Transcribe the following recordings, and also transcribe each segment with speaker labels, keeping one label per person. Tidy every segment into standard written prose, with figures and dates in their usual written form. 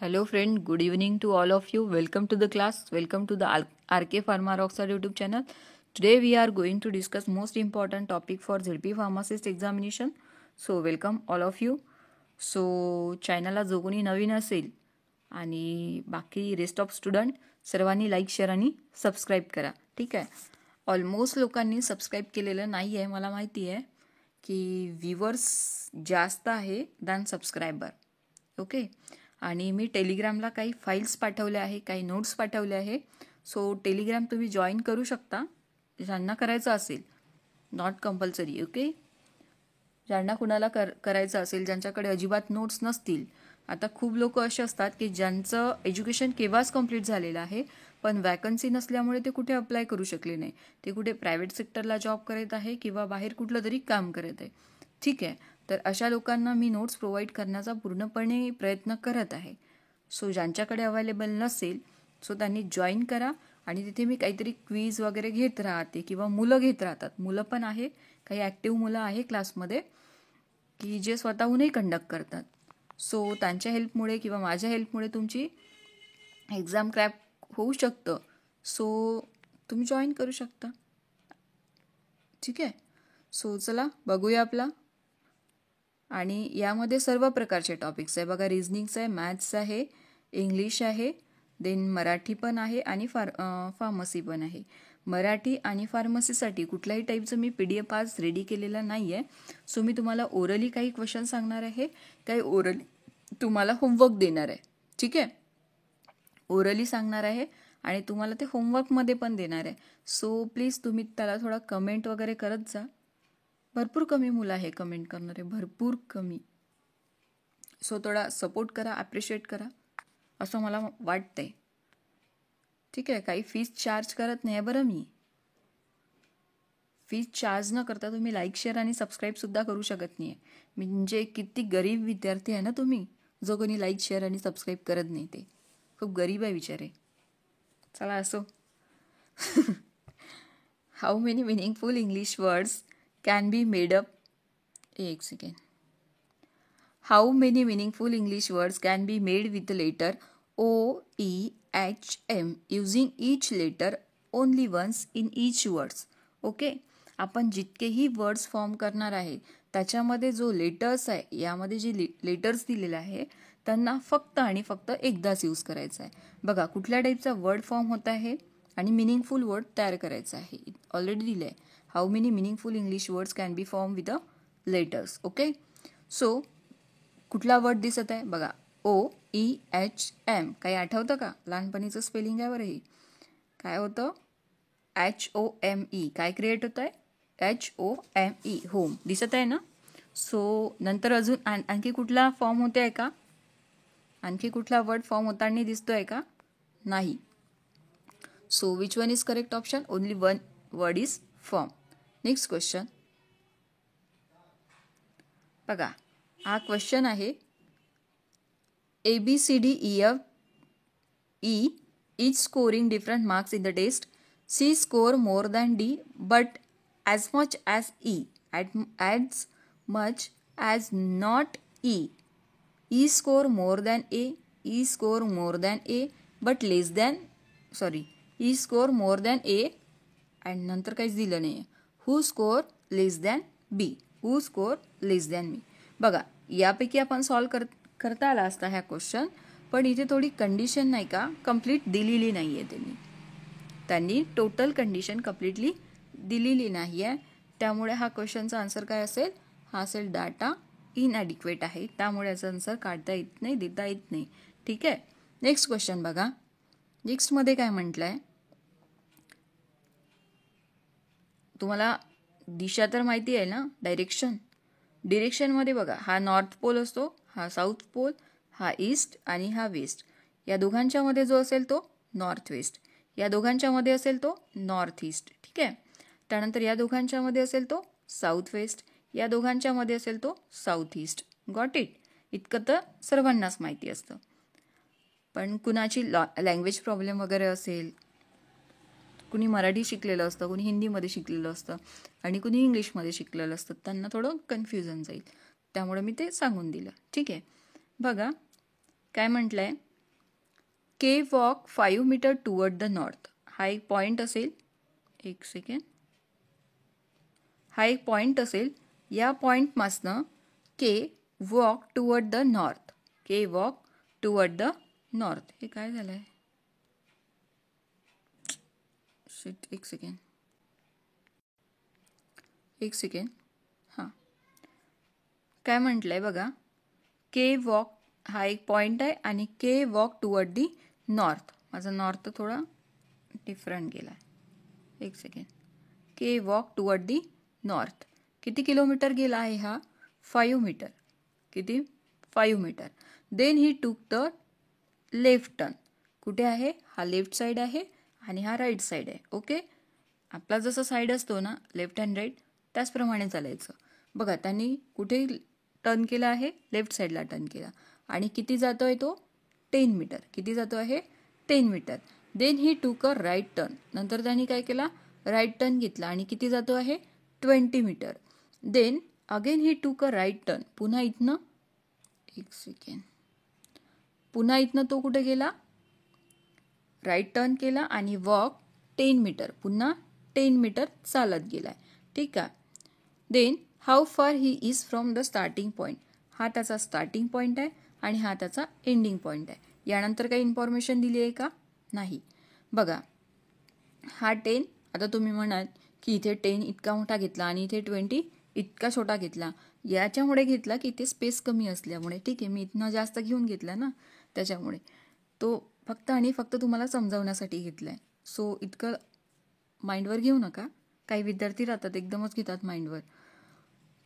Speaker 1: Hello friend, good evening to all of you. Welcome to the class. Welcome to the RK Pharma Rockstar YouTube channel. Today we are going to discuss most important topic for ZP Pharmacist examination. So welcome all of you. So चॅनलला जो कोणी नवीन असेल आणि बाकी rest of student सर्वांनी like share आणि subscribe करा. ठीक आहे. ऑलमोस्ट लोकांनी सबस्क्राईब केलेलं नाही आहे. मला माहिती आहे की व्ह्यूवर्स जास्त आहे दॅन सबस्क्रायबर. ओके. आणि मी टेलिग्रामला काही फाईल्स पाठवल्या आहे, काही नोट्स पाठवले आहे. सो टेलिग्राम तुम्ही जॉईन करू शकता ज्यांना करायचं असेल. Not compulsory. ओके. ज्यांना कुणाला करायचं असेल, ज्यांच्याकडे अजिबात नोट्स नसतील. आता खूप लोक असे असतात की ज्यांचं एज्युकेशन केव्हाच कंप्लीट झालेलं आहे, पण वॅकन्सी नसल्यामुळे ते कुठे अप्लाय करू शकले नाही. ते कुठे प्रायव्हेट सेक्टरला जॉब करत आहे किंवा बाहेर कुठलं तरी काम करत आहे. ठीक आहे. तर अशा लोकांना मी नोट्स प्रोव्हाइड करण्याचा पूर्णपणे प्रयत्न करत आहे. सो ज्यांच्याकडे अवेलेबल नसेल सो त्यांनी जॉईन करा. आणि तिथे मी काहीतरी क्वीज वगैरे घेत राहते किंवा मुलं घेत राहतात. मुलं पण आहे, काही ॲक्टिव्ह मुलं आहे क्लासमध्ये की जे स्वतःहूनही कंडक्ट करतात. सो त्यांच्या हेल्पमुळे किंवा माझ्या हेल्पमुळे तुमची एक्झाम क्रॅक होऊ शकतं. सो तुम्ही जॉईन करू शकता. ठीक आहे. सो चला बघूया आपला. आणि यामध्ये सर्व प्रकारचे टॉपिक्स आहे बघा. रिझनिंग्स आहे, मॅथ्स आहे, इंग्लिश आहे, देन मराठी पण आहे आणि फार्मसी पण आहे. मराठी आणि फार्मसीसाठी कुठल्याही टाईपचं मी PDF आज रेडी केलेलं नाही आहे. सो मी तुम्हाला ओरली काही क्वेश्चन सांगणार आहे, काही ओरली तुम्हाला होमवर्क देणार आहे. ठीक आहे. ओरली सांगणार आहे आणि तुम्हाला ते होमवर्कमध्ये पण देणार आहे. सो प्लीज तुम्ही त्याला थोडा कमेंट वगैरे करत जा. भरपूर कमी मुलं आहे कमेंट करणारे, भरपूर कमी. सो थोडा सपोर्ट करा, ॲप्रिशिएट करा असं मला वाटतंय. ठीक आहे. काही फीस चार्ज करत नाही बरं. मी फीस चार्ज न करता तुम्ही लाईक शेअर आणि सबस्क्राईबसुद्धा करू शकत नाही आहे. म्हणजे किती गरीब विद्यार्थी आहे ना तुम्ही, जो कोणी लाईक शेअर आणि सबस्क्राईब करत नाही. ते खूप गरीब आहे विचारे. चला असो. How many meaningful English words can be made up. एक second. How many meaningful English words can be made with the letter O, E, H, M using each letter only once in each words. Okay. आपण जितकेही words form करणार आहे त्याच्यामध्ये जो letters आहे, यामध्ये जे letters दिलेले आहे त्यांना फक्त आणि फक्त एकदाच यूज करायचा आहे. बघा कुठल्या टाईपचा वर्ड फॉर्म होत आहे आणि मिनिंगफुल वर्ड तयार करायचा आहे. ऑलरेडी दिलं आहे. How many meaningful English words can be form with a letters. Okay. So कुठला वर्ड दिसत आहे बघा. OEHM. काही आठवतं का? लहानपणीचं स्पेलिंग आहे बरं. हे काय होतं? HOME. काय क्रिएट होत आहे? HOME. होम. दिसत आहे ना. सो नंतर अजून आणखी कुठला फॉर्म होते आहे का? आणखी कुठला वर्ड फॉर्म होताना दिसतोय का? नाही. So which one is correct option? Only one word is form. Next question बघा. हा क्वेश्चन आहे. ABCDEF each scoring different marks in the test. C score more than D but as much as E, as much as not E. E score more than A, E score more than A but less than, E score more than A and नंतर काहीच दिलं नाही आहे. Who score less than B, who score less than me. बघा यापैकी आपण solve करता आला असता ह्या क्वेश्चन, पण इथे थोडी कंडिशन नाही का कंप्लीट दिलेली नाही आहे. त्यांनी टोटल कंडिशन कम्प्लिटली दिलेली नाही आहे. त्यामुळे हा क्वेश्चनचा आन्सर काय असेल? हा असेल डाटा इनॲडिक्वेट आहे. त्यामुळे याचा आन्सर काढता येत नाही, देता येत नाही. ठीक आहे. नेक्स्ट क्वेश्चन बघा. नेक्स्टमध्ये काय म्हटलं आहे तुम्हाला? दिशा तर माहिती आहे ना, डिरेक्शनमध्ये बघा. हा नॉर्थ पोल असतो, हा साऊथ पोल, हा ईस्ट आणि हा वेस्ट. या दोघांच्या मध्ये जो असेल तो नॉर्थ वेस्ट, या दोघांच्या मध्ये असेल तो नॉर्थ ईस्ट. ठीक आहे. त्यानंतर या दोघांच्या मध्ये असेल तो साऊथ वेस्ट, या दोघांच्या मध्ये असेल तो साऊथ ईस्ट. Got it? इतकं तर सर्वांनाच माहिती असतं. पण कुणाची लँग्वेज प्रॉब्लेम वगैरे असेल, कुणी मराठी शिकलेलं असतं, कुणी हिंदीमध्ये शिकलेलं असतं आणि कुणी इंग्लिशमध्ये शिकलेलं असतं, त्यांना थोडं कन्फ्युजन जाईल. त्यामुळे मी ते सांगून दिलं. ठीक आहे. बघा काय म्हटलं आहे. K walk 5 metre toward the north. हा एक पॉईंट असेल. एक सेकंड. हा एक पॉईंट असेल. या पॉईंटपासनं K walk toward the north. K walk toward the north. हे काय झालं आहे? एक सेकंड. हां, काय म्हटलंय बघा. के वॉक हा एक पॉईंट आहे आणि के वॉक टुवर्ड दी नॉर्थ. माझा नॉर्थ थोडा डिफरंट गेला आहे. एक second. K walk toward the north. किती किलोमीटर गेला आहे हा? 5 मीटर. किती? 5 metre. Then he took the left turn. कुठे आहे? हा लेफ्ट साईड आहे आणि हा राईट साईड आहे. ओके, आपला जसा साईड असतो ना लेफ्ट अँड राईट, त्याचप्रमाणे चालायचं. बघा, त्यांनी कुठे टर्न केला आहे? लेफ्ट साईडला टर्न केला. आणि किती जातोय तो? 10 मीटर. किती जातो आहे? 10 मीटर. देन ही टूक अ राईट टर्न. नंतर त्यांनी काय केला? राईट टर्न घेतला आणि किती जातो आहे? 20 मीटर. देन अगेन ही टूक अ राईट टर्न. पुन्हा इथनं एक सेकंड. पुन्हा इथनं तो कुठे गेला? राईट टर्न केला आणि वॉक 10 मीटर. पुन्हा 10 मीटर चालत गेलाय. ठीक आहे. देन हाऊ फार he is from the starting point. हा त्याचा स्टार्टिंग पॉईंट आहे आणि हा त्याचा एंडिंग पॉईंट आहे. यानंतर काही इन्फॉर्मेशन दिली आहे का? नाही. बघा, हा 10. आता तुम्ही म्हणाल की इथे 10 इतका मोठा घेतला आणि इथे 20 इतका छोटा घेतला. याच्यामुळे घेतला की इथे स्पेस कमी असल्यामुळे. ठीक आहे, मी इथनं जास्त घेऊन घेतला ना, त्याच्यामुळे तो फक्त आणि फक्त तुम्हाला समजावण्यासाठी घेतला आहे. सो इतकं माइंडवर घेऊ नका. काही विद्यार्थी राहतात एकदमच घेतात माइंडवर.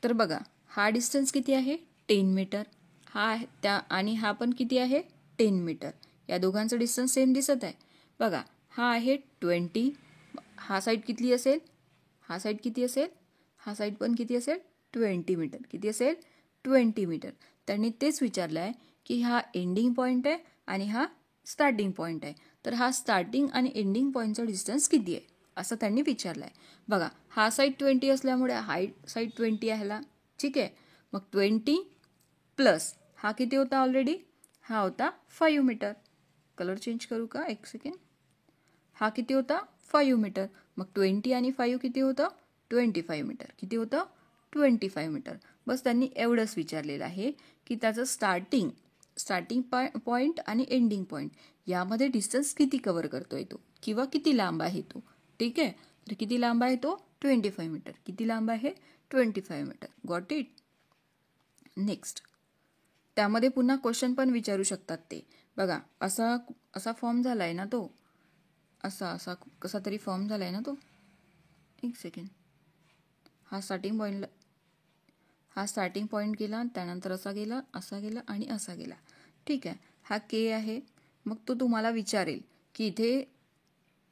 Speaker 1: तर बघा, हा डिस्टन्स किती आहे? 10 मीटर. हा त्या आणि हा पण किती आहे? 10 मीटर. या दोघांचं डिस्टन्स सेम दिसत आहे. बघा, हा आहे 20. हा साईड किती असेल? हा साईड किती असेल? हा साईड पण किती असेल? 20 मीटर. किती असेल? 20 मीटर. त्यांनी तेच विचारलं आहे की हा एंडिंग पॉईंट आहे आणि हा स्टार्टिंग पॉईंट आहे. तर हा स्टार्टिंग आणि एंडिंग पॉईंटचा डिस्टन्स किती आहे असं त्यांनी विचारलं आहे. बघा, हा साईड 20 असल्यामुळे हाईट साईड 20 आहे ह्याला. ठीक आहे, मग 20 प्लस हा किती होता ऑलरेडी? हा होता 5 मीटर. कलर चेंज करू का? एक सेकंड. हा किती होता? 5 मीटर. मग 20 आणि 5 किती होतं? 25 मीटर. किती होतं? 25 मीटर. बस त्यांनी एवढंच विचारलेलं आहे की त्याचं स्टार्टिंग पॉईंट आणि एंडिंग पॉईंट यामध्ये डिस्टन्स किती कव्हर करतोय तो, किंवा किती लांब आहे तो. ठीक आहे, तर किती लांब आहे तो? 25 मीटर. किती लांब आहे? 25 मीटर. Got it? नेक्स्ट, त्यामध्ये पुन्हा क्वेश्चन पण विचारू शकतात ते. बघा, असा फॉर्म झालाय ना तो, असा कसा तरी फॉर्म झालाय ना तो. एक सेकंड. हा स्टार्टिंग पॉईंट गेला, त्यानंतर असा गेला, असा गेला आणि असा गेला. ठीक आहे, हा के आहे. मग तो तुम्हाला विचारेल की इथे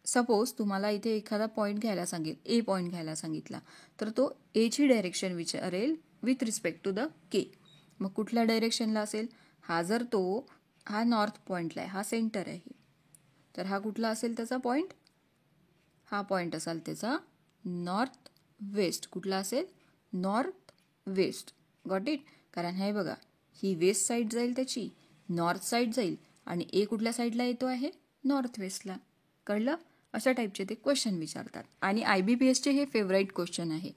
Speaker 1: सपोज तुम्हाला इथे एखादा पॉईंट घ्यायला सांगेल, ए पॉईंट घ्यायला सांगितला, तर तो एची डायरेक्शन विचारेल विथ रिस्पेक्ट टू द के. मग कुठल्या डायरेक्शनला असेल? हा नॉर्थ पॉईंटला आहे, हा सेंटर आहे, तर हा कुठला असेल त्याचा पॉईंट? हा पॉईंट असेल त्याचा नॉर्थ वेस्ट. कुठला असेल? North west. Got it? कारण हे बघा, ही वेस्ट साईड जाईल त्याची, नॉर्थ साईड जाईल आणि ए कुठल्या साईडला येतो आहे? नॉर्थ वेस्टला. कळलं? अशा टाईपचे ते क्वेश्चन विचारतात आणि IBPSचे हे फेवराईट क्वेश्चन आहे.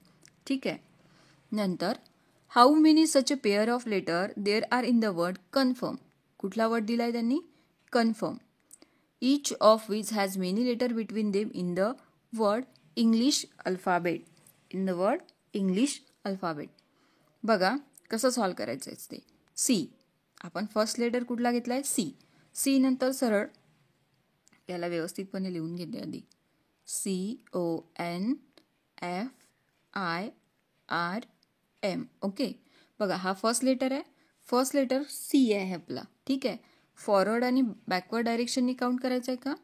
Speaker 1: ठीक आहे. नंतर how many such a pair of letter there are in the word confirm. कुठला वर्ड दिलाय त्यांनी? Confirm. each of which has many letters between them in the word English alphabet. in the word English alphabet. बघा कसं solve करायचं आहे ते. C, आपण first letter कुठला घेतलाय? सी. सी नंतर सरळ याला व्यवस्थितपणे लिहून घेते आधी. CONFIRM. ओके, बघा हा फर्स्ट लेटर आहे. फर्स्ट लेटर सी आहे आपला. ठीक आहे, फॉरवर्ड आणि बॅकवर्ड डायरेक्शननी काउंट करायचं आहे का?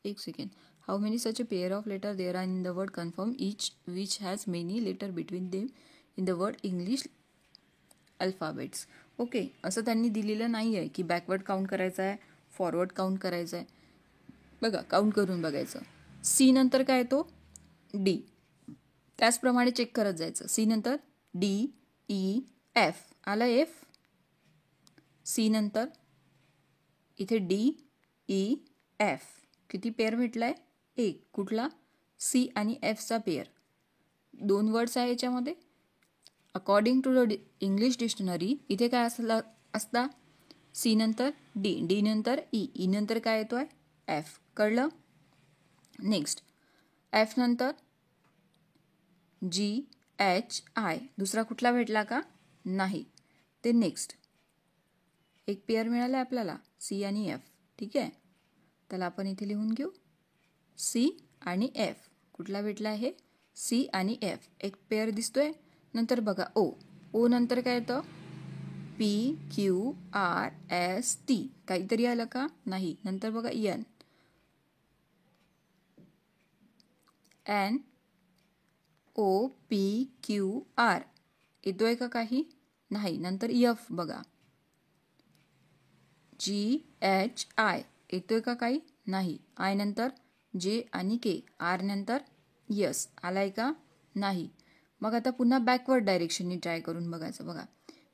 Speaker 1: एक second. How many such a pair of letter there are in the word confirm each which has many letter between them in the word English alphabets. Okay, असं त्यांनी दिलेलं नाही आहे की बॅकवर्ड काउंट करायचं आहे, फॉरवर्ड काउंट करायचं आहे. बघा, काउंट करून बघायचं. सी नंतर काय येतो? डी. त्याचप्रमाणे चेक करत जायचं. सी नंतर DEF. आला एफ. सी नंतर इथे डी ई एफ. किती पेअर भेटलाय? एक. कुठला? सी आणि एफचा पेअर. 2 वर्ड्स आहे याच्यामध्ये. According to the English dictionary इथे काय असता? सी नंतर डी, डी नंतर ई, ई नंतर काय येतोय? एफ. कळलं? नेक्स्ट एफ नंतर जी एच आय. दुसरा कुठला भेटला का? नाही. ते नेक्स्ट एक पेअर मिळाला आपल्याला सी आणि एफ. ठीक आहे, त्याला आपण इथे लिहून घेऊ. सी आणि एफ. कुठला भेटला आहे? सी आणि एफ. एक पेअर दिसतोय. नंतर बघा ओ. ओ नंतर काय येतं? P Q R S T. काहीतरी आलं का? नाही. नंतर बघा N. N O P Q R. येतोय का काही? नाही. नंतर एफ बघा. G H I. येतोय का काही? नाही. आय नंतर जे आणि के. आर नंतर यस. आलाय का? नाही. मग आता पुन्हा बॅकवर्ड डायरेक्शननी ट्राय करून बघायचं. बघा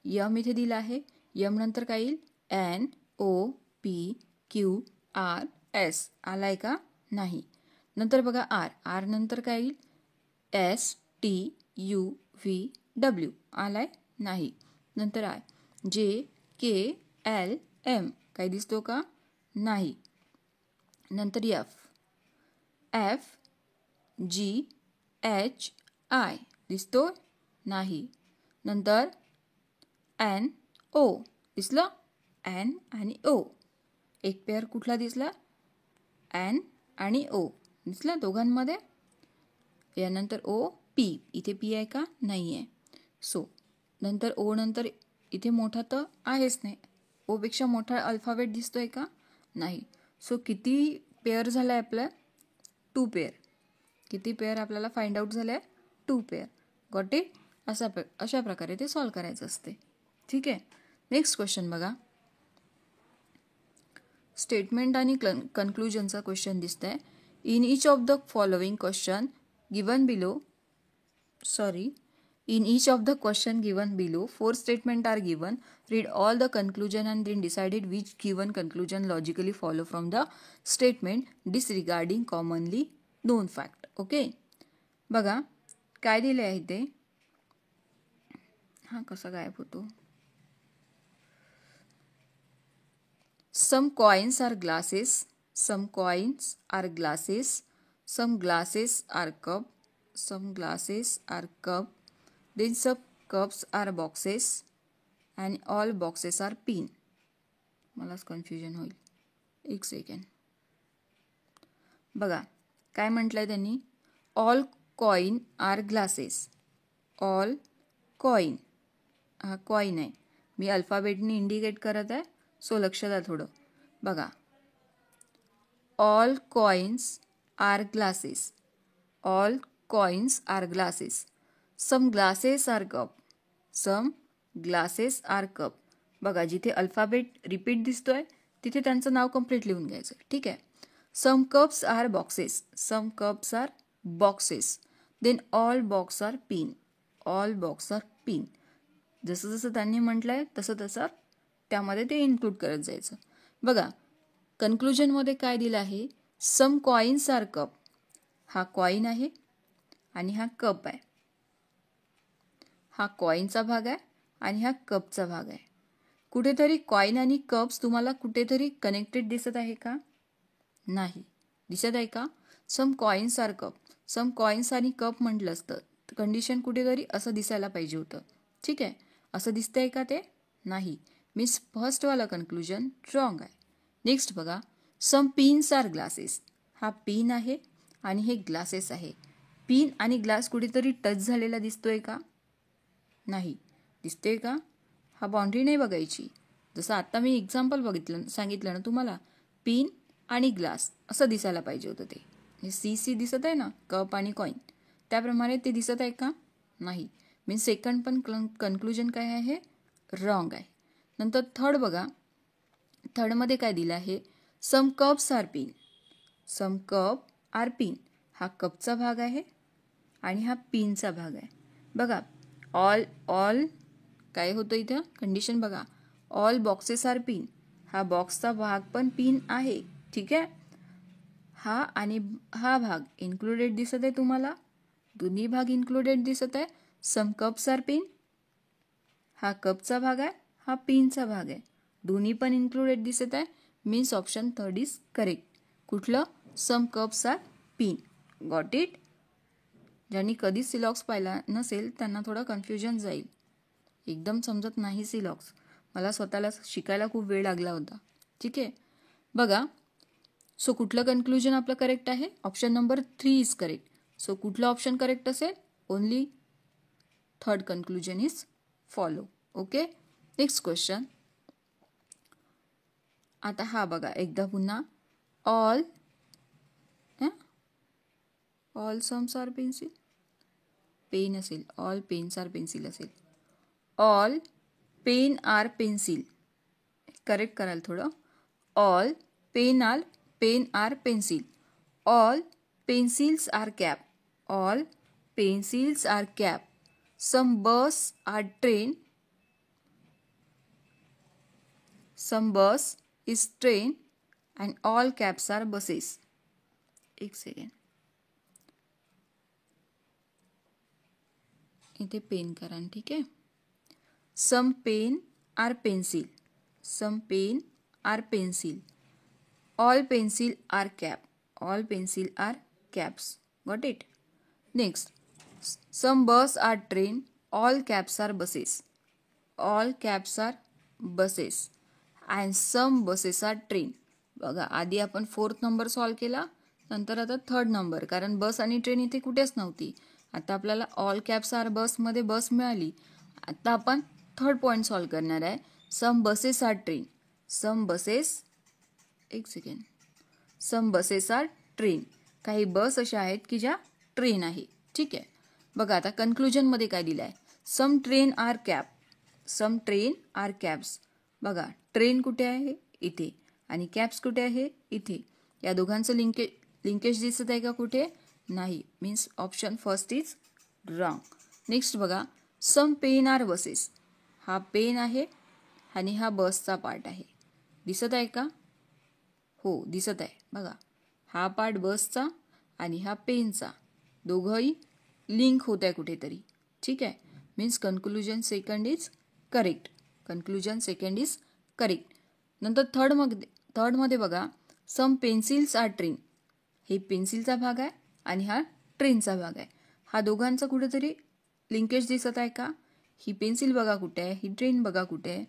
Speaker 1: यम इथे दिला आहे. यम नंतर काय येईल? N O P Q R S. आलाय का? नाही. नंतर बघा आर. आर नंतर काय येईल? S T U V W. आलाय? नाही. नंतर आय. जे के एल एम. काही दिसतो का? नाही. नंतर F. F G H I. दिसतो? नाही. नंतर एन ओ. दिसलं? एन आणि ओ. एक पेअर कुठला दिसला? एन आणि ओ. दिसलं दोघांमध्ये? यानंतर ओ पी. इथे पी आहे का? नाही आहे. सो नंतर ओ नंतर इथे मोठा तर आहेच नाही. ओपेक्षा मोठा अल्फाबेट दिसतोय का? नाही. सो किती पेअर झाला आहे आपलं? 2 पेअर. किती पेअर आपल्याला फाइंड आउट झाले? 2 पेअर. Got it? अशा प्रकारे ते सॉल्व करायचं असते. ठीक आहे. नेक्स्ट क्वेश्चन बघा. स्टेटमेंट आणि कन्क्लुजनचा क्वेश्चन दिसतंय. In each of the following question given below In each of the question given below, 4 statements are given. Read all the conclusion and then decided which given conclusion logically follow from the statement disregarding commonly known fact. Okay? बघा काय दिले आहे ते. हा कसा गायब होतो? Some coins are glasses. Some coins are glasses. Some glasses are cup. Some glasses are cup. Then some cups are boxes and all boxes are pin. मलाच कन्फ्युजन होईल. एक सेकंड. बघा काय म्हटलंय त्यांनी? All coin are glasses. All coin. हा coin आहे. मी अल्फाबेटने इंडिकेट करत आहे. सो लक्ष द्या थोडं. बघा all coins are glasses. All coins are glasses. Some glasses are cup. Some glasses are cup. बघा जिथे अल्फाबेट रिपीट दिसतोय तिथे त्यांचं नाव कम्प्लीट लिहून घ्यायचं. ठीक आहे. Some cups are boxes. Some cups are boxes. Then all box are pin. All box are pin. जसं जसं त्यांनी म्हटलंय तसं तसं त्यामध्ये ते इन्क्लूड करत जायचं. बघा कन्क्लुजनमध्ये काय दिलं आहे? Some coins are cup. हा कॉइन आहे आणि हा कप आहे. हा कॉइनचा भाग आहे आणि हा कपचा भाग आहे. कुठेतरी कॉइन आणि कप्स तुम्हाला कुठेतरी कनेक्टेड दिसत आहे का? नाही. दिसत आहे का? Some coins are cup. Some coins आणि कप म्हटलं असतं कंडिशन कुठेतरी असं दिसायला पाहिजे होतं. ठीक आहे. असं दिसतंय का ते? नाही. मीन्स फर्स्टवाला कन्क्लुजन रॉंग आहे. नेक्स्ट बघा. सम पिन्स आर ग्लासेस. हा पिन आहे आणि हे ग्लासेस आहे. पिन आणि ग्लास कुठेतरी टच झालेला दिसतोय का? नाही. दिसतोय का? हा बाउंड्री नाही बघायची. जसं आता मी एक्झाम्पल सांगितलं ना तुम्हाला. पिन आणि ग्लास असं दिसायला पाहिजे होतं ते. हे सी दिसत आहे ना कप आणि कॉइन. त्याप्रमाणे ते दिसत आहे का? नाही. मीन्स सेकंड पण कन्क्लुजन काय आहे? रॉंग आहे. नंतर थर्ड बघा. थर्डमध्ये काय दिलं आहे? Some cups are pin. Some cup R pin. हा कपचा भाग आहे आणि हा पिनचा भाग आहे. बघा ऑल काय होतं इथं कंडिशन बघा. All boxes are pin. हा बॉक्सचा भाग पण पिन आहे ठीक आहे. हा आणि हा भाग इन्क्लुडेड दिसत आहे तुम्हाला, दोन्ही भाग इन्क्लुडेड दिसत आहे. सम कप्स आर पिन, हा कपचा भाग आहे, हा पिनचा भाग आहे, दोन्ही पण इन्क्लुडेड दिसत आहे. Means option 3 is correct. कुठलं? Some cups are pin. Got it? ज्यांनी कधीच सिलॉक्स पाहिला नसेल त्यांना थोडं कन्फ्युजन जाईल, एकदम समजत नाही सिलॉक्स. मला स्वतःला शिकायला खूप वेळ लागला होता. ठीक आहे, बघा. सो कुठलं कन्क्लुजन आपलं करेक्ट आहे? Option number 3 is correct. So कुठलं ऑप्शन करेक्ट असेल? Only third conclusion is follow. Okay, next question. आता हा बघा एकदा पुन्हा. All sums are pencil, pen असेल, ऑल पेन्स आर पेन्सिल असेल. All pen are pencil, correct कराल थोडं. All pen are pencil. All pencils are cap. All pencils are cap. Some bus are train. Some bus is train and all cabs are buses. एक second, इथे pen करा. ठीक आहे. Some pen are pencil. Some pen are pencil. All pencil are cap. All pencil are caps. Got it? Next. Some bus are train. All cabs are buses. All cabs are buses and some buses are train. बघा, आधी आपण 4th number solve केला, नंतर आता 3rd number, कारण बस आणि train इथे कुठेच नव्हती. आता आपल्याला ऑल कॅब्स आर बसमध्ये बस मिळाली. आता आपण 3rd पॉईंट सॉल्व करणार आहे. सम buses are train. Some buses, एक second, some buses are train. काही बस अशा आहेत की ज्या ट्रेन आहे. ठीक आहे, बघा आता कन्क्लुजनमध्ये काय दिलं आहे? सम ट्रेन आर कॅब. सम ट्रेन आर कॅब्स. बघा, ट्रेन कुठे आहे? इथे. आणि कॅब्स कुठे आहे? इथे. या दोघांचं लिंकेज दिसत आहे का कुठे? नाही. Means option first is wrong. Next बघा. Some pen are buses. हा पेन आहे आणि हा बसचा पार्ट आहे. दिसत आहे का? हो, दिसत आहे. बघा, हा पार्ट बसचा आणि हा पेनचा, दोघंही लिंक होत आहे कुठेतरी. ठीक आहे, means conclusion second is correct. Conclusion second is correct. नंतर थर्डमध्ये बघा. सम पेन्सिल्स आर ट्रेन. हे पेन्सिलचा भाग आहे आणि हा ट्रेनचा भाग आहे. हा दोघांचा कुठेतरी लिंकेज दिसत आहे का? ही पेन्सिल बघा कुठे आहे, ही ट्रेन बघा कुठे आहे.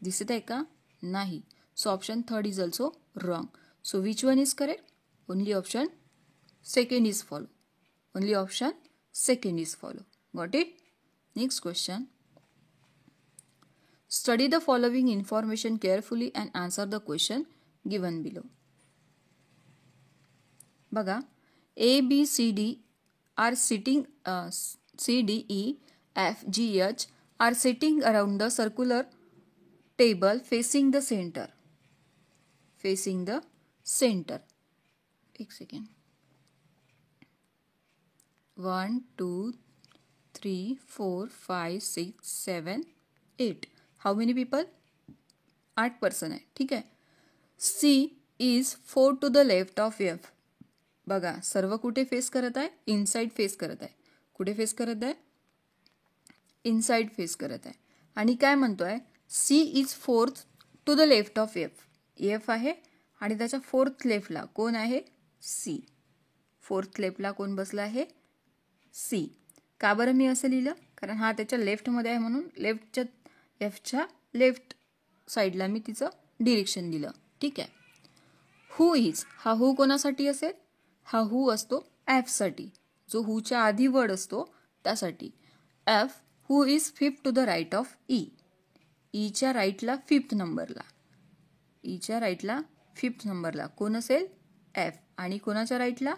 Speaker 1: दिसत आहे का? नाही. So option 3rd is also wrong. So which one is correct? Only option second is follow. Only option second is follow. Got it? Next question. Study the following information carefully and answer the question given below. बघा, A, B, C, D are sitting, C, D, E, F, G, H are sitting around the circular table facing the center. Facing the center. एक second. 1, 2, 3, 4, 5, 6, 7, 8. How many people? 8 person आहे. ठीक आहे. C is 4 to the left of F. बघा, सर्व कुठे face करत आहे? Inside face करत आहे. कुठे फेस करत आहे? इनसाइड फेस करत आहे. आणि काय म्हणतोय? C is 4th to the left of F. F आहे आणि त्याच्या 4th लेफ्टला कोण आहे? C. 4th लेफ्टला कोण बसला आहे? C. का बरं मी असं लिहिलं? कारण हा त्याच्या लेफ्टमध्ये आहे म्हणून एफच्या लेफ्ट साईडला मी तिचं डिरेक्शन दिलं. ठीक आहे. हू इज, हा हू कोणासाठी असेल? हा हू असतो एफसाठी, जो हूच्या आधी वर्ड असतो त्यासाठी. F, who is 5th to the right of E. ईच्या राईटला 5th नंबरला. ईच्या राईटला 5th नंबरला कोण असेल? एफ. आणि कोणाच्या राईटला?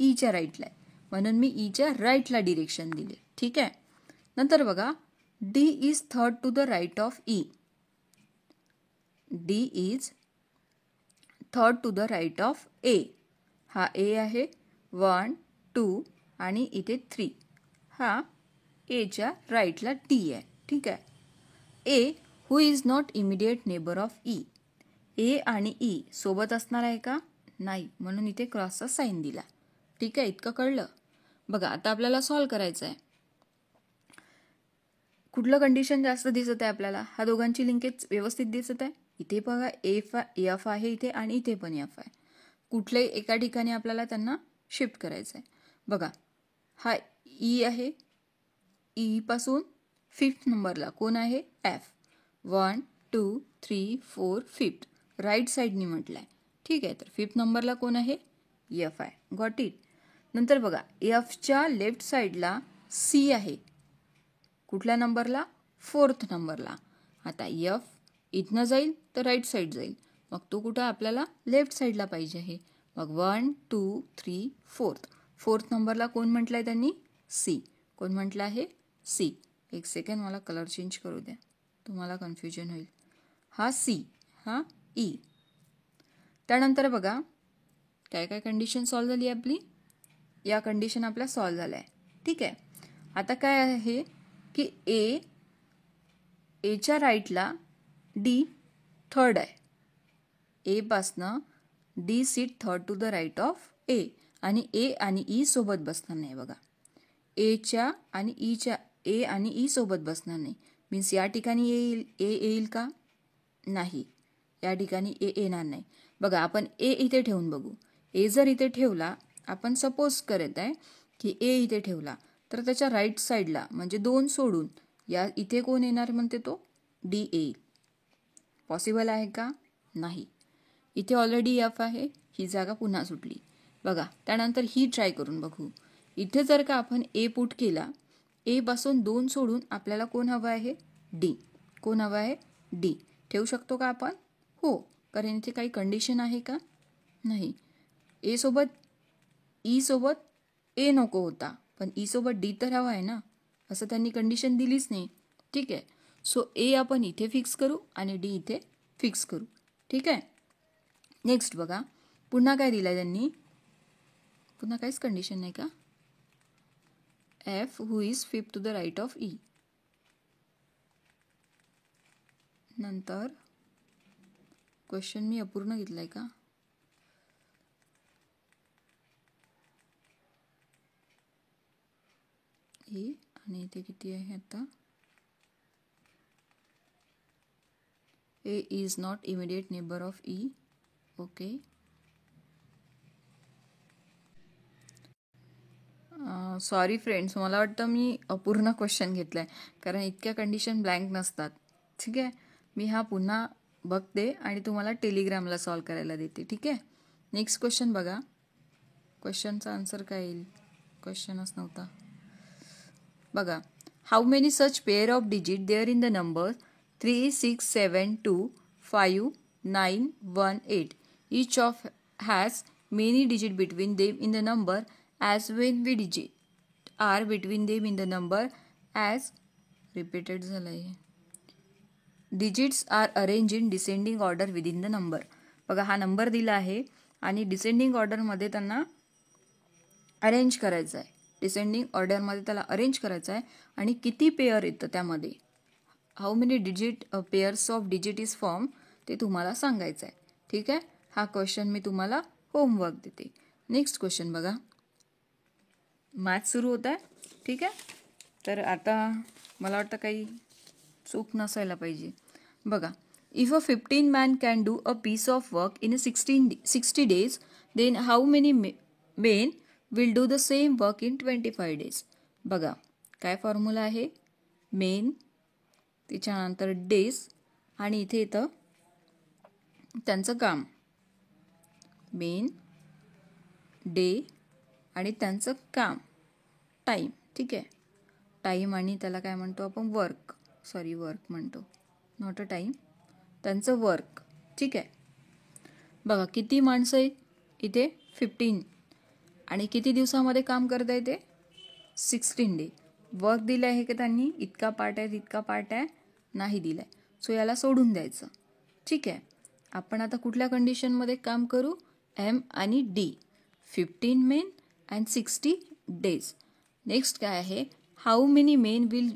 Speaker 1: ईच्या राईटला आहे, म्हणून मी ईच्या राईटला डिरेक्शन दिले. ठीक आहे. नंतर बघा. D is 3rd to the right of E. D is 3rd to the right of A. हा ए आहे. 1, 2 आणि इथे 3. हा एच्या राईटला डी आहे. ठीक आहे. A, who is not immediate neighbour of E. A आणि ई सोबत असणार आहे का? नाही, म्हणून इथे क्रॉसचा साईन दिला. ठीक आहे, इतकं कळलं. बघा आता आपल्याला सॉल्व करायचं आहे. कुठलं कंडिशन जास्त दिसत आहे आपल्याला? हा दोघांची लिंकेज व्यवस्थित दिसत आहे. इथे बघा एफ आहे इथे आणि इथे पण एफ आहे. कुठल्याही एका ठिकाणी आपल्याला त्यांना शिफ्ट करायचं आहे. बघा हा ई आहे, ई पासून 5th नंबरला कोण आहे? एफ. 1 2 3 4 5th राईट साईडनी म्हटलं आहे. ठीक आहे, तर 5th नंबरला कोण आहे? एफ आहे. Got it. नंतर बघा एफच्या लेफ्ट साईडला सी आहे. कुठल्या नंबरला? 4th नंबरला. आता एफ इथनं जाईल तर राईट साईड जाईल, मग तो कुठं आपल्याला लेफ्ट साईडला पाहिजे आहे. मग 1 2 3 4th नंबरला कोण म्हटलं आहे त्यांनी? सी. कोण म्हटलं आहे? सी. एक सेकंड, मला कलर चेंज करू द्या, तुम्हाला कन्फ्युजन होईल. हा सी, हा ई. त्यानंतर बघा काय काय कंडिशन सॉल्व झाली आपली. या कंडिशन आपल्या सॉल्व झाल्या आहे. ठीक आहे, आता काय आहे की एच्या राईटला डी थर्ड आहे. ए पासनं D seat third to the right of A, आणि ए आणि ई सोबत बसणार नाही. बघा एच्या आणि ईच्या, ए आणि ई सोबत बसणार नाही. मीन्स या ठिकाणी ए येईल का? नाही, या ठिकाणी ए येणार नाही. बघा आपण ए इथे ठेवून बघू. ए जर इथे ठेवला, आपण सपोज करत आहे की ए इथे ठेवला, तर त्याच्या राईट साईडला म्हणजे 2 सोडून या इथे कोण येणार म्हणते तो? डी येईल. पॉसिबल आहे का? नाही. इथे ऑलरेडी एफ आहे, ही जागा पुन्हा सुटली. बघा त्यानंतर ही ट्राय करून बघू. इथे जर का आपण ए पुट केला, ए पासून 2 सोडून आपल्याला कोण हवं आहे? डी. कोण हवं आहे? डी. ठेवू शकतो का आपण? हो, कारण इथे काही कंडिशन आहे का? नाही. ए सोबत ई सोबत ए नको होता, पण ई सोबत डी तर हवा आहे ना, असं त्यांनी कंडिशन दिलीच नाही. ठीक आहे, सो ए आपण इथे फिक्स करू आणि डी इथे फिक्स करू. ठीक आहे. नेक्स्ट बघा पुन्हा काय दिलं त्यांनी? पुन्हा काहीच कंडिशन नाही का? F who is 5th to the right of E. नंतर क्वेश्चन मी अपूर्ण घेतलाय का? ए आणि इथे किती आहे आता? A is not immediate neighbour of E. Okay. Sorry friends, मला वाटतं मी अपूर्ण क्वेश्चन घेतलाय, कारण इतक्या कंडिशन ब्लँक नसतात. ठीक आहे, मी हा पुन्हा बघते आणि तुम्हाला टेलिग्रामला सॉल्व करायला देते. ठीक आहे. नेक्स्ट क्वेश्चन बघा. क्वेश्चनचा आन्सर काय येईल? क्वेश्चनच नव्हता. बघा how many such pair of digit there in the number 3 6 7 2 5 9 1 8. Each of has many digits between them in the number as when we digit are between them in the number as repeated झालं आहे. Digits are arranged in descending order within the number. बघा हा number दिला आहे आणि descending ऑर्डरमध्ये त्यांना arrange करायचं आहे. डिसेंडिंग ऑर्डरमध्ये त्याला अरेंज करायचं आहे आणि किती पेअर येतं त्यामध्ये, how many digit pairs of digit is form, ते तुम्हाला सांगायचं आहे. ठीक आहे, हा क्वेश्चन मी तुम्हाला होमवर्क देते. नेक्स्ट क्वेश्चन बघा. मॅथ्स सुरू होत आहे. ठीक आहे, तर आता मला वाटतं काही चूक नसायला पाहिजे. बघा if a 15 man can do a piece of work in 60 days, then how many men will do the same work in 25 days? बघा काय फॉर्म्युला आहे? मेन, त्याच्यानंतर डेज, आणि इथे येतं त्यांचं काम. मेन, डे आणि त्यांचं काम, टाईम. ठीक आहे, टाईम आणि त्याला काय म्हणतो आपण? वर्क म्हणतो, नॉट अ टाईम, त्यांचं वर्क. ठीक आहे. बघा किती माणसं आहेत इथे? 15. आणि किती दिवसामध्ये काम करता येते? 16 डे. वर्क दिलं आहे का त्यांनी? इतका पार्ट आहे तितका पार्ट आहे? नाही दिलं आहे, सो याला सोडून द्यायचं. ठीक आहे, आपण आता कुठल्या कंडिशनमध्ये काम करू? एम आणि D, 15 men and 60 days. Next काय आहे? How many men will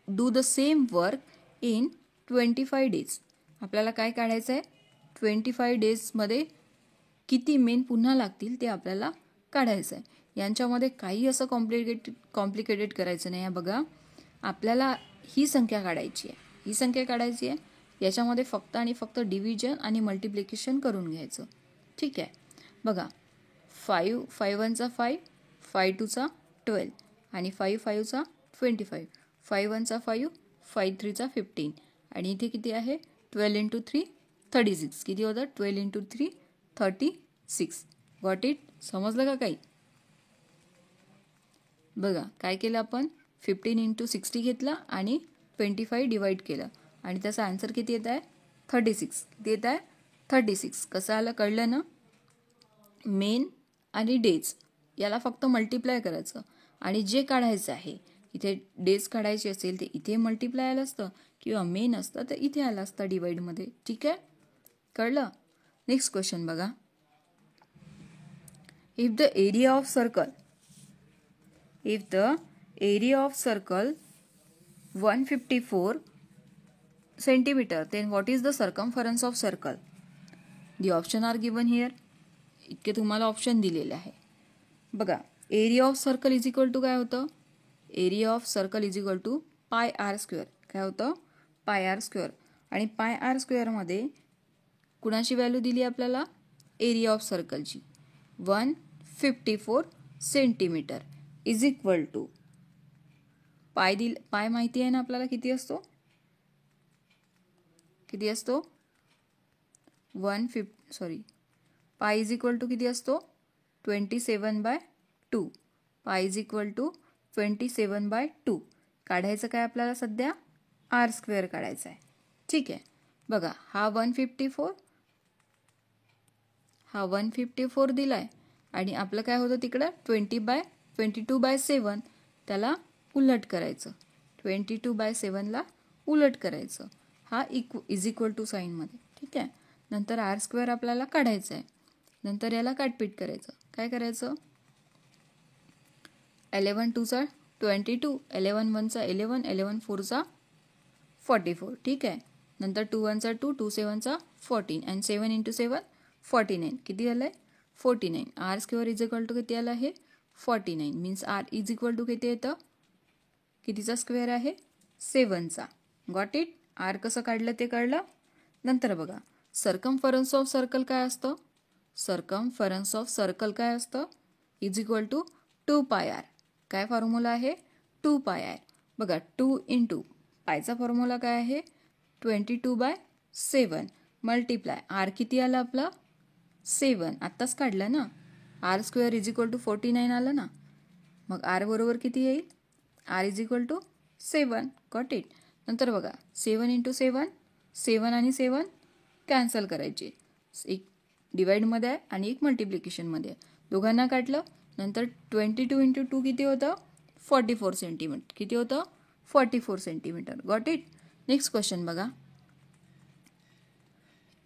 Speaker 1: do the same work in 25 days. आपल्याला काय काढायचं आहे? 25 डेजमध्ये किती मेन पुन्हा लागतील ते आपल्याला काढायचं आहे. यांच्यामध्ये काही असं कॉम्प्लिकेटेड करायचं नाही आहे. बघा, आपल्याला ही संख्या काढायची आहे. याच्यामध्ये फक्त आणि फक्त डिव्हिजन आणि मल्टिप्लिकेशन करून घ्यायचं. ठीक आहे. बघा, 5 1चा 5, 5 2चा 12 आणि 5 5चा 25, 5 1चा 5, 5 3चा 15 आणि इथे किती आहे 12 × 3 36. किती होतं 12 × 3 36. Got it? समजलं का काही? बघा काय केलं आपण 15 × 60 घेतला आणि 25 डिवाइड केलं आणि त्याचा आन्सर किती येत आहे 36. किती येत आहे 36. कसं आलं कळलं ना? मेन आणि डेज याला फक्त मल्टिप्लाय करायचं आणि जे काढायचं आहे इथे डेज काढायचे असेल ते इथे मल्टिप्लाय आलं असतं किंवा मेन असतं तर इथे आलं असतं डिवाइडमध्ये. ठीक आहे, कळलं? नेक्स्ट क्वेश्चन बघा. If the area of circle 154 centimeter, then what is the circumference of circle? The option are given here. इतके तुम्हाला ऑप्शन दिलेले आहे. बघा, area of circle is equal to काय होतं? Area of circle is equal to pi R square. काय होतं? पाय आर स्क्वेअर. आणि पाय आर स्क्वेअरमध्ये कुणाची व्हॅल्यू दिली आपल्याला? एरिया ऑफ सर्कलची 154 centimetre is equal to pi माहिती आहे ना आपल्याला किती असतो? पाय इज इक्वल टू किती असतो? 27/2. पाय इज इक्वल टू 27/2. काढायचं काय आपल्याला सध्या? आर स्क्वेअर काढायचा आहे. ठीक आहे. बघा, हा 154 दिलाय आणि आपलं काय होतं तिकडं 22/7. त्याला उलट करायचं. 22/7ला उलट करायचं. हा इज इक्वल टू साईनमध्ये. ठीक आहे. नंतर आर स्क्वेअर आपल्याला काढायचं आहे. नंतर याला काटपीट करायचं. काय करायचं? 11 2चा 22, 11 1चा 11, 11 4चा 44. ठीक आहे. नंतर 2 1चा 2, 2 7चा 14 आणि 7 × 7 49. किती झालंय 49. R square is equal to किती आला आहे 49. Means R is equal to किती येतं? कितीचा स्क्वेअर आहे 7चा. Got it? आर कसं काढलं ते कळलं? नंतर बघा, सर्कमफरन्स ऑफ सर्कल काय असतं? इज इक्वल टू 2 पाय आर. काय फॉर्म्युला आहे? 2 पाय आर. बघा, 2 × पायचा फॉर्म्युला काय आहे 22/7 मल्टिप्लाय आर किती आलं आपलं 7. आत्ताच काढलं ना. R square is equal to 49 आलं ना. मग आर बरोबर किती येईल? R is equal to 7. Got it? नंतर बघा 7 × 7, 7 आणि 7 कॅन्सल करायचे. एक डिवाइडमध्ये आहे आणि एक मल्टिप्लिकेशनमध्ये आहे. दोघांना काढलं. नंतर 22 × 2 किती होतं 44 सेंटीमीटर. किती होतं 44 centimetre. Got it? Next question बघा.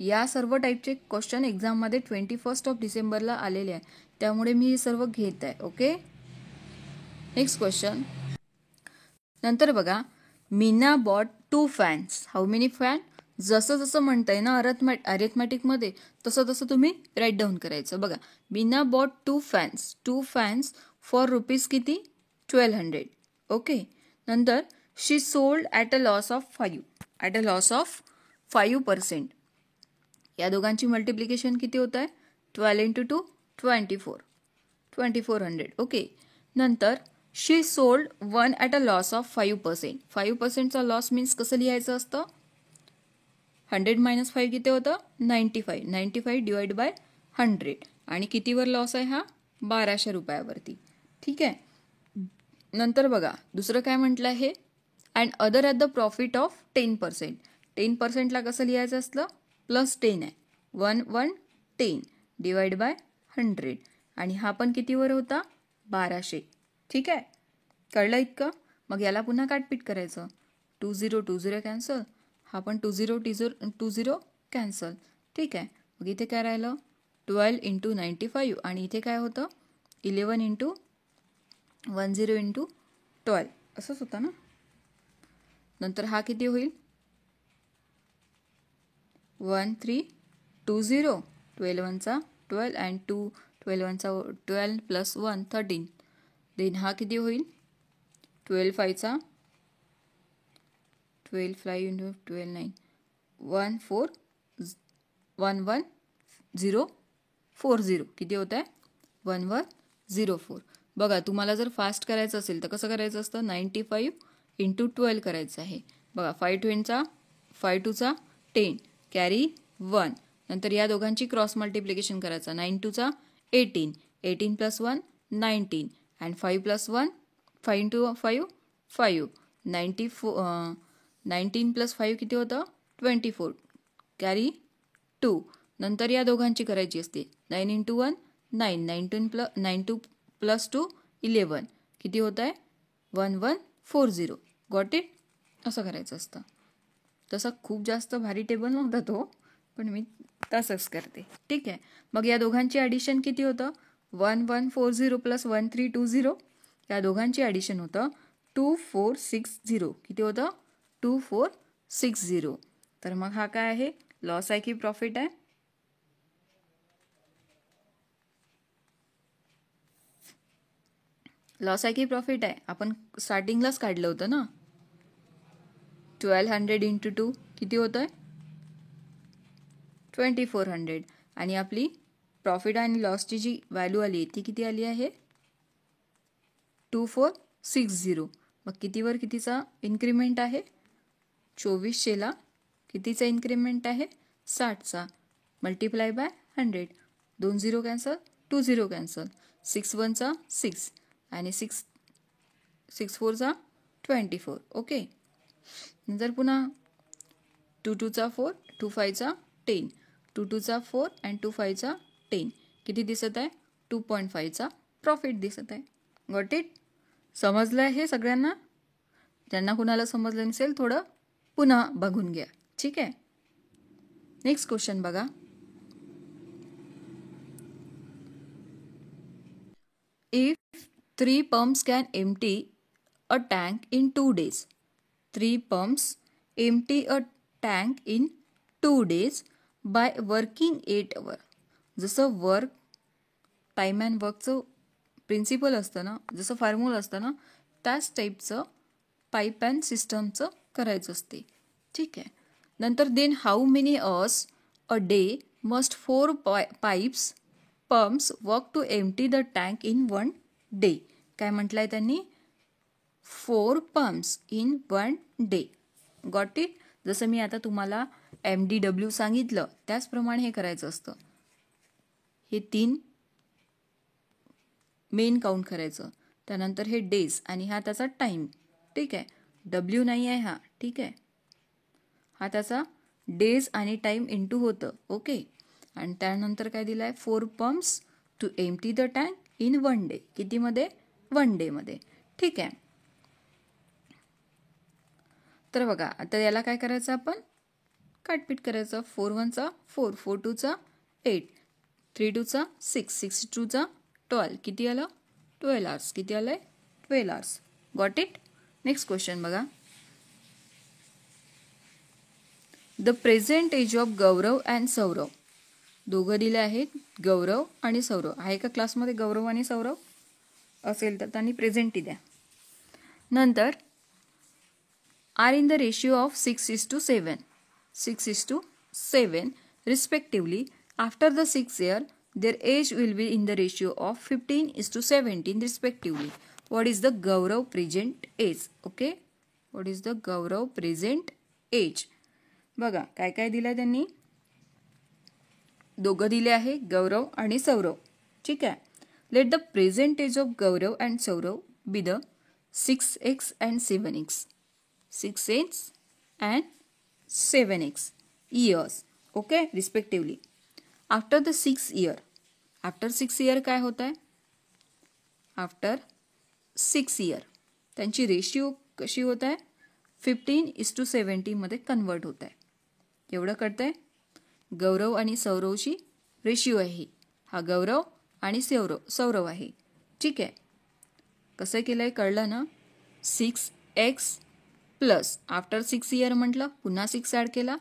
Speaker 1: या सर्व टाईपचे क्वेश्चन एक्झाममध्ये 21 डिसेंबरला आलेले आहे. त्यामुळे मी हे सर्व घेत आहे. ओके. Next question. नंतर बघा, Meena bought 2 fans. How many fan? जसं म्हणताय ना अरिथमॅटिकमध्ये तसं तुम्ही राईट डाऊन करायचं. बघा, Meena bought 2 fans for rupees किती 1200. ओके. नंतर she sold at a loss of 5%. या दोघांची मल्टिप्लिकेशन किती होत आहे 12 × 2 2400. ओके. नंतर she sold 1 at a loss of 5%. 5%चा लॉस मीन्स कसं लिहायचं असतं 100 - 5 किती होतं 95. 95 डिवाइड बाय 100 आणि कितीवर लॉस आहे हा 1200 रुपयावरती. ठीक आहे. नंतर बघा दुसरं काय म्हटलं आहे and other at the profit of 10%. 10%ला कसं लिहायचं असलं +10 आहे 1 10 डिवाइड बाय 100 आणि हा पण कितीवर होता 1200. ठीक आहे, कळलं इतकं? मग याला पुन्हा काटपीट करायचं. 20 20 कॅन्सल. हा पण 20 कॅन्सल. ठीक आहे. मग इथे काय राहिलं 12 × 95 आणि इथे काय होतं 11 × 10 × 12 असंच होतं ना. नंतर हा किती होईल 13 2 0, 12 1 12 अँड 2 12 1 12 प्लस 1 13. देन हा किती होईल 12 5 12 5 इंटू 12 9 1 4 1 1 0 4 0 किती होत आहे 1 1 0 4. बघा तुम्हाला जर फास्ट करायचं असेल तर कसं करायचं असतं 95 इंटू 12 करायचं आहे. बघा 5 20 5 2 10 कॅरी 1. नंतर या दोघांची क्रॉस मल्टिप्लिकेशन करायचं 9 2 18 18 plus 1 19 and 5 plus 1 5 into 5 5 19 plus 5 किती होतं 24 कॅरी 2. नंतर या दोघांची करायची असते 9 इंटू 1 9 9 प्लस 2 11 किती होत आहे 1 1 4 0. Got it. असं करायचं असतं. तसं खूप जास्त भारी टेबल नव्हता तो पण मी तसंच करते. ठीक आहे. मग या दोघांची ॲडिशन किती होतं 1 1 4 0 प्लस 1 3 2 0. या दोघांची ॲडिशन होतं 2 4 6 0. किती होतं 2 4 6 0. तर मग हा काय आहे लॉस आहे की प्रॉफिट आहे लॉस आहे की प्रॉफिट आहे. आपण स्टार्टिंगलाच काढलं होतं ना 1200 इंटू 2 किती होतं आहे 2400 आणि आपली प्रॉफिट आणि लॉसची जी व्हॅल्यू आली ती किती आली आहे 2460. मग कितीवर कितीचा इन्क्रीमेंट आहे 2400ला कितीचा इन्क्रीमेंट आहे 60चा मल्टिप्लाय बाय 100. 2 0 कॅन्सल 2 0 कॅन्सल 6 1 6 आणि 6 4 24. ओके. नंतर पुन्हा 2 2 4 2 5 10 2 2 4 अँड 2 5 10 किती दिसत आहे 2.5चा प्रॉफिट दिसत आहे. Got it. समजलं आहे हे सगळ्यांना. ज्यांना कुणाला समजलं नसेल थोडं पुन्हा बघून घ्या. ठीक आहे. नेक्स्ट क्वेश्चन बघा. If 3 pumps can empty a tank in 2 days. 3 pumps empty a tank in 2 days by working 8 hours. जसं वर्क टाईम अँड वर्कचं प्रिन्सिपल असतं ना जसं फॉर्म्युला असतं ना त्याच टाईपचं पाईप अँड सिस्टमचं करायचं असते. ठीक आहे. नंतर then how many hours a day must 4 pipes pumps work to empty the tank in 1 day. काय म्हटलं आहे त्यांनी 4 pumps in 1 day. Got it. जसं मी आता तुम्हाला MDW सांगितलं त्याचप्रमाणे हे करायचं असतं. हे 3 मेन काउंट करायचं. त्यानंतर हे डेज आणि हा त्याचा टाईम. ठीक आहे. W नाही आहे हा. ठीक आहे. हा त्याचा डेज आणि टाईम इंटू होतं. ओके. आणि त्यानंतर काय दिलं आहे 4 pumps to empty the tank in 1 day. कितीमध्ये 1 डेमध्ये. ठीक आहे. तर बघा आता याला काय करायचं आपण काटपीट करायचं. 4 1 4 4 2 8 3 2 6 6 2 12 किती आलं 12 hours. किती आलंय 12 hours. Got it. Next question बघा. The present age of Gaurav and Saurav. दोघं दिले आहेत गौरव आणि सौरव. आहे का क्लासमध्ये गौरव आणि सौरव असेल तर त्यांनी प्रेझेंटी द्या. नंतर R in the ratio of 6:7 6:7 respectively. After the 6th year, their age will be in the ratio of 15:17 respectively. What is the Gaurav present age? Okay. What is the Gaurav present age? बघा काय काय दिलंय त्यांनी. दोघं दिले आहे गौरव आणि सौरव. ठीक आहे. Let the present age of Gaurav and Saurav be the 6x and 7x. 6x and 7x years. Okay, respectively. After the 6th year. After 6th year काय होत आहे आफ्टर 6 year त्यांची रेशिओ कशी होत आहे 15:17 मध्ये कन्वर्ट होत आहे. एवढं कळतंय. गौरव आणि सौरवची रेशिओ आहे. हा गौरव आणि सौरव आहे. ठीक आहे. कसं केलंय कळलं ना. 6x प्लस आफ्टर 6 year म्हटलं पुन्हा 6 ॲड केला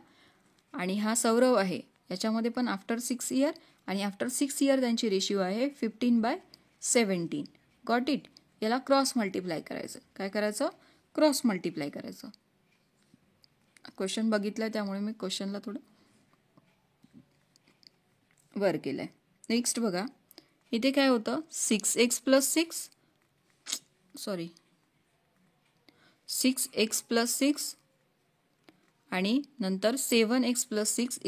Speaker 1: आणि हा सौरव आहे याच्यामध्ये पण आफ्टर 6 इयर आणि आफ्टर 6 इयर त्यांची रेशिओ आहे 15/17. Got it. याला क्रॉस मल्टिप्लाय करायचं. काय करायचं? क्रॉस मल्टिप्लाय करायचं. क्वेश्चन बघितलं त्यामुळे मी क्वेश्चनला थोडं वर केलं आहे. नेक्स्ट बघा, इथे काय होतं 6x + 6 आणि नंतर 7x + 6 =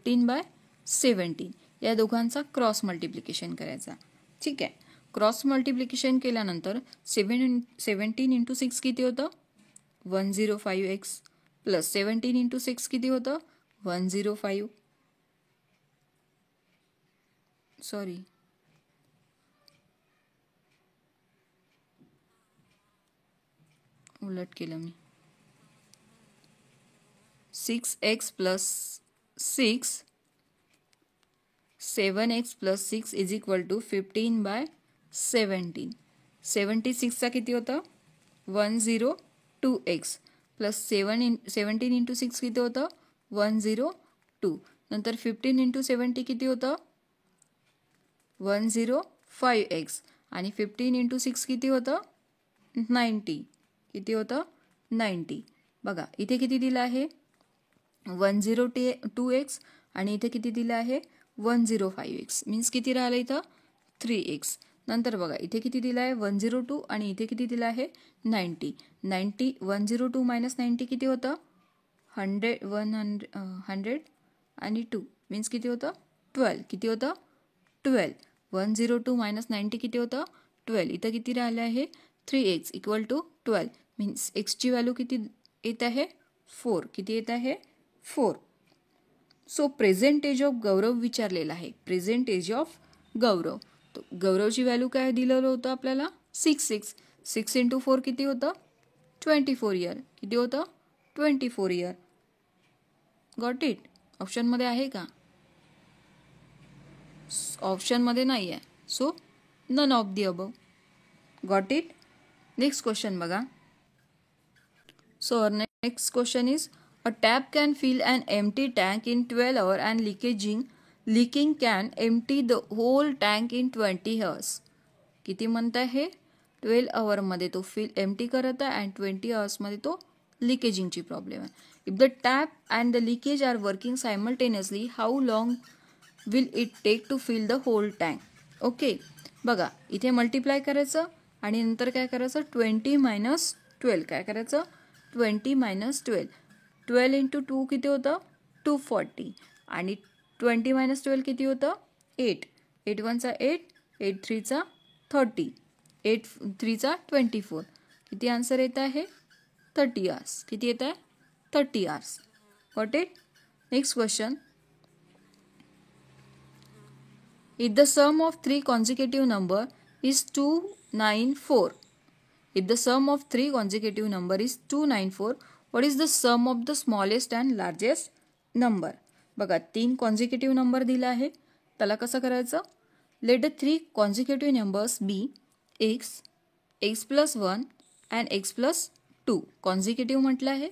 Speaker 1: 15/17. या दोघांचा क्रॉस मल्टिप्लिकेशन करायचा. ठीक आहे. क्रॉस मल्टिप्लिकेशन केल्यानंतर 17 × 6 किती होतं? 105x प्लस 17 × 6 किती होतं? 105. उलट केलं मी. 6x + 6 7x + 6 = 15/17. 76चा किती होतं? 102x प्लस 17 × 6 किती होतं? 102. नंतर 15 × 70 किती होतं? 105x आणि 15 × 6 किती होतं? 90. किती होतं? 90. बघा इथे किती दिलं आहे? 102x आणि इथे किती दिलं आहे? 105x. मीन्स किती राहिलं इथं? 3x. नंतर बघा इथे किती दिलं आहे? 102 आणि इथे किती दिलं आहे? 90. 102 - 90 किती होतं? 100 आणि 2 मीन्स किती होतं? 12. किती होतं? 12. 102 - 90 किती होतं? 12. इथं किती राहिलं आहे? 3x = 12. मीन्स एक्सची व्हॅल्यू किती येत आहे? 4. किती येत आहे? 4. सो प्रेझेंट एज ऑफ गौरव विचारलेला आहे. प्रेझेंट एज ऑफ गौरव. तो गौरवची व्हॅल्यू काय दिलेलं होतं आपल्याला? 6 × 4 किती होतं? 24 इयर. किती होतं? 24 इयर. Got it. ऑप्शनमध्ये आहे का? ऑप्शनमध्ये नाही आहे. So none of the above. Got it. Next question बघा. So next question is a tap can fill an empty tank in 12 hours and leaking can empty the whole tank in 20 hours. किती म्हणत आहे? 12 hourमध्ये तो empty करत आहे and 20 hoursमध्ये तो लिकेजिंगची problem आहे. If the tap and the leakage are working simultaneously, how long will it take to fill the whole tank? Okay. बघा इथे मल्टिप्लाय करायचं आणि नंतर काय करायचं? 20 - 12. काय करायचं? 20 - 12. 12 × 2 किती होतं? 240 आणि 20 - 12 किती होतं? 8. 8 × 1 = 8. 8 × 3 = 30. 8 × 3 = 24. किती आन्सर येत आहे? 30 hours. किती येत आहे? 30 hours. Got it. Next question. If the sum of 3 consecutive number is 294. If the sum of 3 consecutive number is 294, what is the sum of the smallest and largest number? बघा 3 consecutive number दिला आहे. त्याला कसं करायचं? Let the 3 consecutive numbers be x, x + 1 and x + 2. consecutive म्हटलं आहे.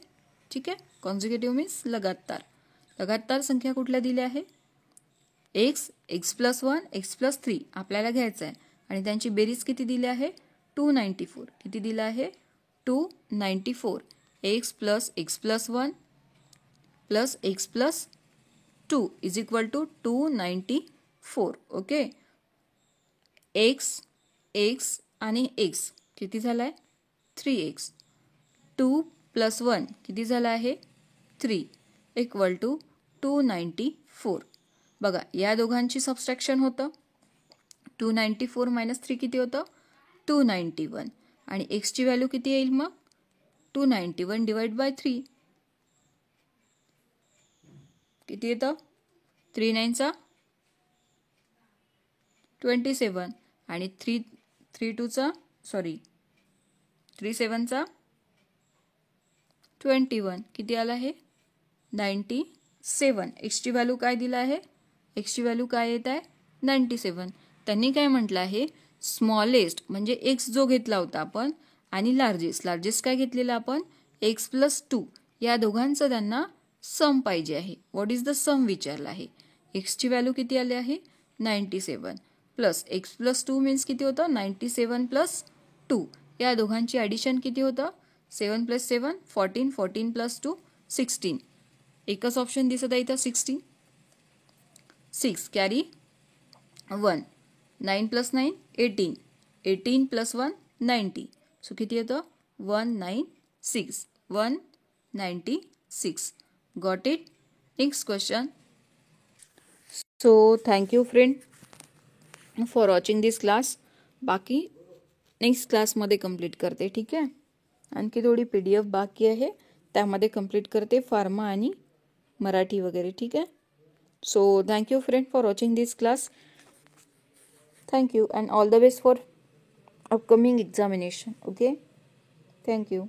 Speaker 1: ठीक आहे. consecutive means लगातार. लगातार संख्या कुठल्या दिल्या आहे? x, x + 1, x + 3 आपल्याला घ्यायचं आहे आणि त्यांची बेरीज किती दिली आहे? 294. किती दिलं आहे? 294. x + x + 1 + x + 2 = 294. Okay. x, x आणि x किती झाला आहे? 3x. 2 + 1 किती झाला आहे? 3 = 294. बघा या दोघांची सबस्ट्रॅक्शन होतं. 294 - 3 किती होतं? 291. आणि एक्सची व्हॅल्यू किती येईल मग? 291 / 3 किती येतं? 3 9 = 27 आणि 3 2 = 3 7 = 21. किती आला आहे? 97. एक्सची व्हॅल्यू काय दिलं आहे? एक्सची व्हॅल्यू काय येत आहे? 97. त्यांनी काय म्हटलं आहे? स्मॉलेस्ट म्हणजे एक्स जो घेतला होता आपण आणि लार्जेस्ट काय घेतलेला आपण? x + 2 या दोघांचं त्यांना सम पाहिजे आहे. व्हॉट इज द सम विचारलं आहे. एक्सची व्हॅल्यू किती आली आहे 97 प्लस एक्स प्लस 2 मीन्स किती होतं 97 प्लस 2. या दोघांची ॲडिशन किती होतं 7 प्लस 7 14 14 प्लस 2 16. एकच ऑप्शन दिसत आहे इथं 16. 6 कॅरी 1 9 प्लस 9 18 18 प्लस 1 90. सो किती येतं 196 196. Got it. Next question. So thank you friend for watching this class. बाकी नेक्स्ट क्लासमध्ये कंप्लीट करते. ठीक आहे. आणखी थोडी PDF बाकी आहे त्यामध्ये कंप्लीट करते फार्मा आणि मराठी वगैरे. ठीक आहे. So thank you friend for watching this class. Thank you and all the best for upcoming examination. Okay. Thank you.